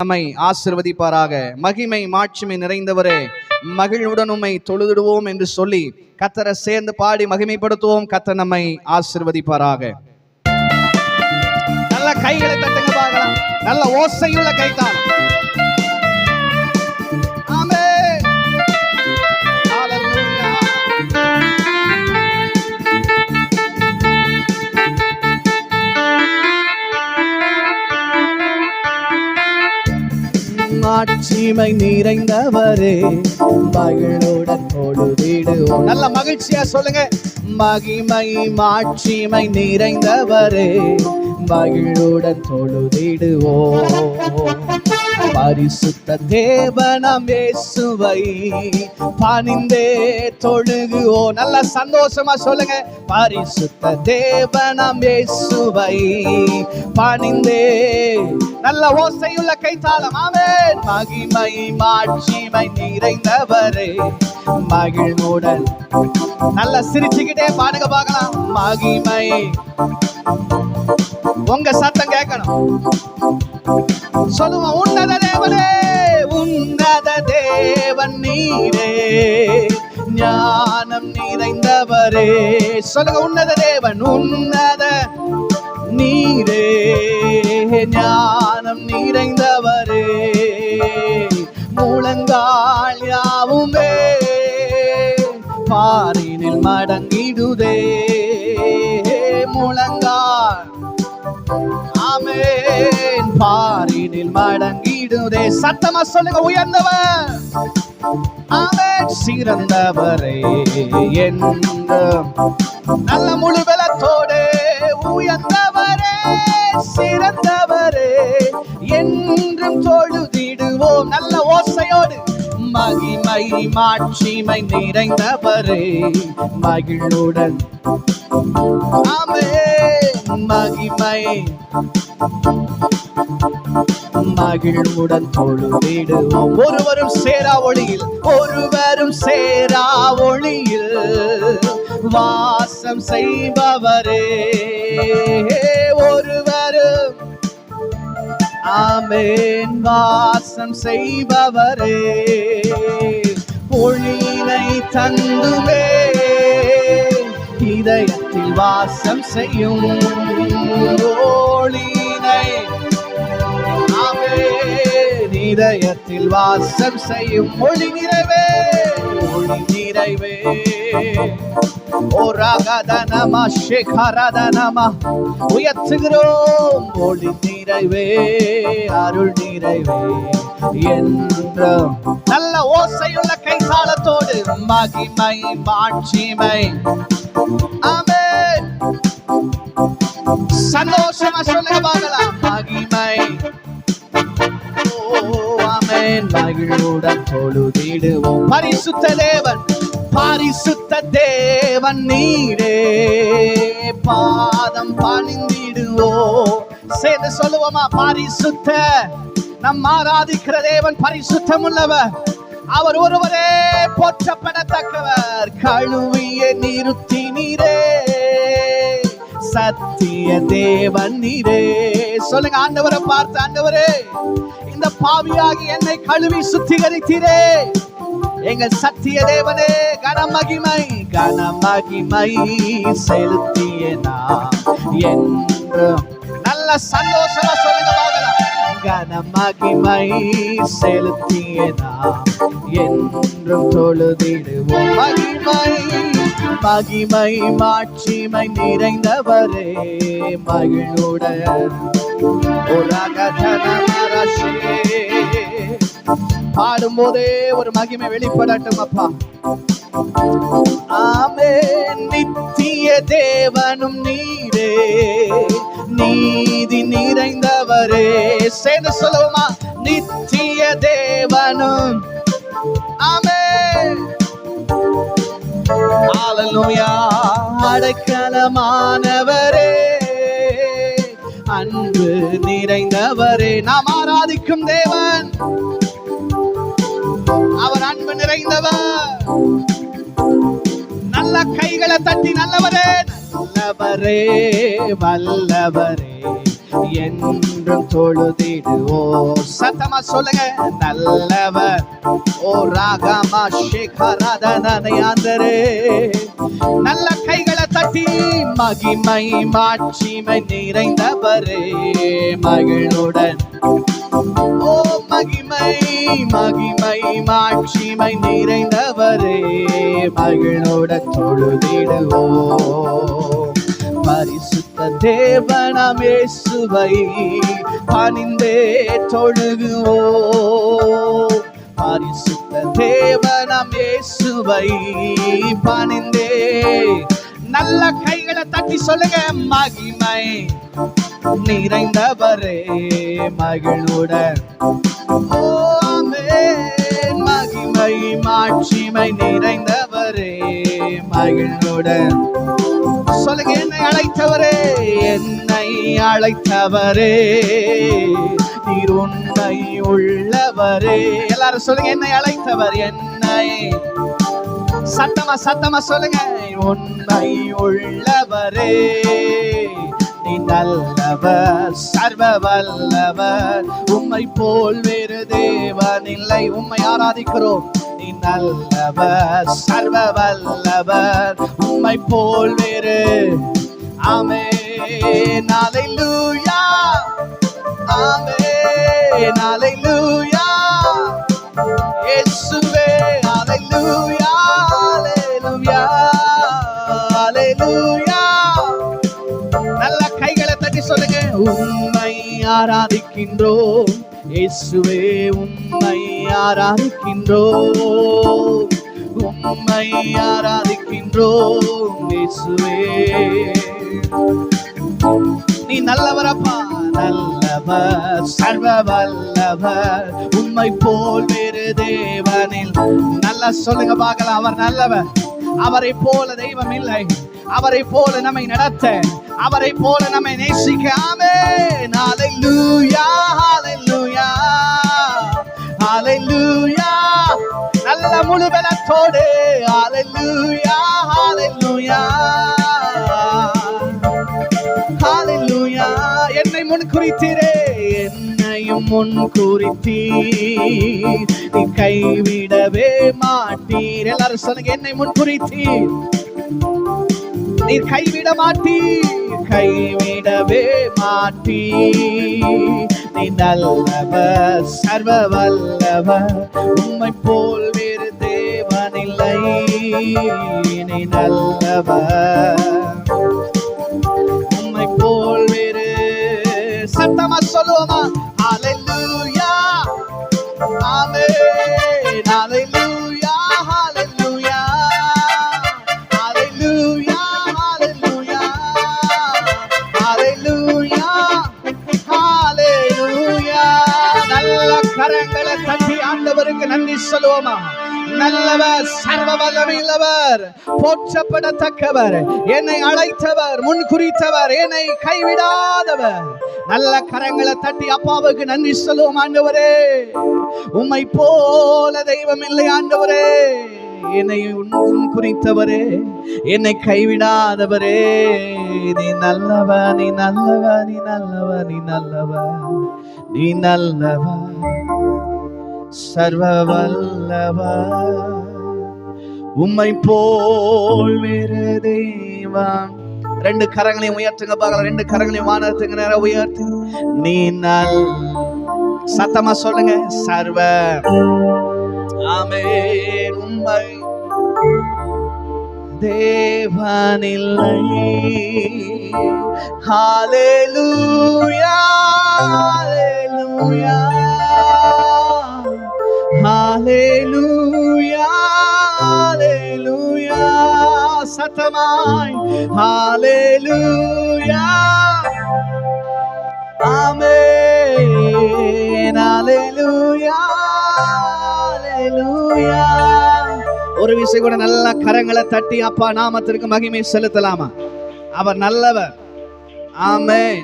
நம்மை ஆசீர்வதிப்பாராக. மகிமை மாட்சிமை நிறைந்தவரே, மகிழ்வுடன் உம்மை தொழுதிடுவோம் என்று சொல்லி கர்த்தரை சேர்ந்து பாடி மகிமைப்படுத்துவோம். கர்த்தர் நம்மை ஆசீர்வதிப்பாராக. நல்ல கைகளை தட்டுங்க பார்க்கலாம். நல்ல ஓசையுள்ள கைதான். ஆமென். ஹalleluya. மாட்சிமை நிறைந்தவரே, மகிழ்வுடன் தொழுதிடுவோம். நல்ல மகிழ்ச்சியா சொல்லுங்க. மகிமை மாட்சிமை நிறைந்தவரே, மகிழ்வுடன் தொழுதிடுவோம். பரிசுத்த தேவனாம் இயேசுவை பணிந்தே தொழுகுவோம். நல்ல சந்தோஷமா சொல்லுங்க. பரிசுத்த தேவனாம் இயேசுவை பணிந்தே. நல்ல ஓசையுள்ள கைத்தாளம். ஆமென். மகிமை மாட்சிமை நிறைந்தவரே, மகிழ்வுடன். நல்ல சிரிச்சுக்கிட்டே பாடுங்க பார்க்கலாம். மகிமை. உங்க சத்தம் கேட்கணும். சொல்லுவோம். உன்னத தேவனே, உன்னத தேவன் நீரே, ஞானம் நிறைந்தவரே. சொல்லுங்க. உன்னத தேவன், உன்னத நீரே, ஞானம் நிறைந்தவரே. முழங்கால் யாவுமே பாரினில் மடங்கிடுதே. முழங்கால் ஆமென் பாரினில் மடங்கிடுதே. சத்தமா சொல்லுங்க. உயர்ந்தவர். ஆமென். சிறந்தவரே என்றும் நல்ல முழு பலத்தோடு. உயர்ந்தவரே சிறந்தவரே என்றும் தொழுதிடுவோம். நல்ல ஓசையோடு. மகிமை மாட்சிமை நிறைந்தவரே, மகிழ்வுடன். ஆமென். மகிமை மகிழ்வுடன் தொழுதிடுவோம். ஒருவரும் சேரா ஒளியில், ஒருவரும் சேரா ஒளியில் வாசம் செய்பவரே. ஒருவரும் ஆமென் வாசம் செய்பவரே. ஒளியினை தந்துமே இதயத்தில் வாசம் செய்யும். ஒளியினை ஆமென் இதயத்தில் வாசம் செய்யும். ஒளி நிறைவே, ஒளி நிறைவே. ஓராகதனமா ஷேகரதனமா உயர்த்துகிறோம். ஒளி நிறைவே, அருள் நிறைவே என்றும். நல்ல ஓசையுள்ள கைத்தாளத்தோடு. மகிமை மாட்சிமை. ஆமென். சந்தோஷமா சொல்லுங்க பார்க்கலாம். மகிமை. ஆமென். மகிழ்வுடன் தொழுதிடுவோம். பரிசுத்த தேவன், பரிசுத்த தேவன் நீரே, பாதம் பணிந்திடுவோம். சேர்ந்து சொல்லுவோமா. பரிசுத்த. நம் ஆராதிக்கிற தேவன் பரிசுத்தம் உள்ளவர். அவர் ஒருவரே போற்றப்படத்தக்கவர். கழுவிய நிறுத்தி நீரே, சத்திய தேவன் நீரே. சொல்லுங்க. ஆண்டவரை பார்த்து, ஆண்டவரே இந்த பாவியாகி என்னை கழுவி சுத்திகரித்தீரே. எங்கள் சத்திய தேவனே, கனமகிமை கனமகிமை செலுத்திய நாம் என்றும். நல்ல சந்தோஷமா சொல்லுங்க பார்க்கலாம். கனமகிமை செலுத்திய நாம் என்றும் தொழுதிடுவோம். மகிமை மகிமை மாட்சிமை நிறைந்தவரே, மகிழ்வுடன். பாடும் போதே ஒரு மகிமை வெளிப்படட்டும் அப்பா. ஆமென். நித்திய தேவனும் நீரே, நீதி நிறைந்தவரே. சேர்ந்து சொல்லுவோமா. நித்திய தேவனும். ஆமென். ஹalleluya. அடைக்கலமானவரே, அன்பு நிறைந்தவரே. நாம் ஆராதிக்கும் தேவன், அவர் அன்பு நிறைந்தவர். நல்ல கைகளை தட்டி நல்லவரே, நல்லவரே வல்லவரே என்றும் தொழுதிடுவோ. சத்தமா சொல்லுங்க, நல்லவர். ஓ ராகமா ஷேகராதனயாந்தரே. நல்ல கைகளை தட்டி மகிமை மாட்சிமை நிறைந்தவரே மகிழுடன். ஓ மகிமை மகிமை மாட்சிமை நிறைந்தவரே மகிழுடன் தொழுதிடுவோ. பரிசுத்த தேவனாம் இயேசுவை பணிந்தே தொழுகுவோ. பரிசுத்த தேவனாம் இயேசுவை பணிந்தே. நல்ல கைகளை தட்டி சொல்லுங்க, மகிமை நிறைந்தவரே மகிழுடன். ஆமென். மகிமை மாட்சிமை நிறைந்தவரே மகிழுடன். சொல்லுங்க, என்னை அழைத்தவரே, என்னை அழைத்தவரே நீர் உண்மை உள்ளவரே. எல்லாரும் சொல்லுங்க, என்னை அழைத்தவர். என்னை சத்தமா சத்தமா சொல்லுங்க, உண்மை உள்ளவரே நீ நல்லவர் சர்வ வல்லவர். உம்மை போல் வேறு தேவன் இல்லை. உம்மை ஆராதிக்கிறோம். நீ நல்லவர் சர்வ வல்லவர். உம்மை போல் வேறு. ஆமென். ஹல்லேலூயா. ஆமென். ஹல்லேலூயா. இயேசுவே. ஹல்லேலூயா. ஹல்லேலூயா. ஹல்லேலூயா. நல்ல கைகளை தட்டி சொல்லுங்க, உம்மை ஆராதிக்கின்றோம் இயேசுவே. உம்மை ஆராதிக்கின்றோம். உம்மை ஆராதிக்கின்றோம் இயேசுவே. நீ நல்லவரப்பா, நல்லவர் சர்வ வல்லவர். உம்மை போல் வேறு தேவனில். நல்லா சொல்லுங்க பார்க்கலாம், அவர் நல்லவர். அவரை போல தெய்வம் இல்லை. அவரை போல நம்மை நடத்த, அவரை போல நம்மை நேசிக்க. ஆமென். ஹல்லேலூயா. ஹல்லேலூயா. ஹல்லேலூயா. நல்ல முழு பலத்தோடு. ஹல்லேலூயா. ஹல்லேலூயா. ஹல்லேலூயா. என்னை முன் குறித்தீரே, என்னையும் முன் குறித்தீர். நீ கைவிடவே மாட்டீர். எல்லாரும் சொல்லுங்க, என்னை முன் குறித்தீர். நீர் கைவிட மாட்டீர். கைவிடவே மாட்டீர். நீ நல்லவர் சர்வ வல்லவர். உம்மை போல் வேறு தேவனில்லை. நீ நல்லவர். உம்மை போல் வேறு. சத்தமா சொல்லுவோமா, ஹல்லேலூயா. ஆமென். ஹல்லேலூயா. ஹல்லேலூயா. ஹல்லேலூயா. ஹல்லேலூயா. ஹல்லேலூயா. ஹல்லேலூயா. நல்ல கரங்களை தட்டி ஆண்டவருக்கு நன்றி சொல்லுவோமா. நல்லவர் சர்வ வல்லமையுள்ளவர் போற்றப்படத்தக்கவர். என்னை அழைத்தவர், முன் குறித்தவர், என்னை கைவிடாதவர். நல்ல கரங்களை தட்டி அப்பாவுக்கு நன்றி சொல்லுவோம். ஆண்டவரே, உம்மை போல தெய்வம் இல்லை. ஆண்டவரே, என்னை முன் குறித்தவரே, என்னை கைவிடாதவரே. நீ நல்லவர், நீ நல்லவர், நீ நல்லவர், நீ நல்லவர், நீ நல்லவர் சர்வ வல்லவர். உம்மை போல் வேறு தெய்வம். ரெண்டு கரங்களையும் உயர்த்துங்க பார்க்கலாம். ரெண்டு கரங்களையும் வானத்துக்கு நேரம் உயர்த்து. நீ நல். சத்தமா சொல்லுங்க, சர்வ. ஆமென். உம்மை தேவனில்லை. ஹல்லேலூயா. ஹல்லேலூயா. ஹல்லேலூயா. ஹல்லேலூயா. சத்தமாய் ஹல்லேலூயா. ஆமென். ஹல்லேலூயா. ஹல்லேலூயா. ஒரு விஷயம் கூட நல்ல கரங்களை தட்டி அப்பா நாமத்திற்கு மகிமை செலுத்தலாமா? அவர் நல்லவர். ஆமென்.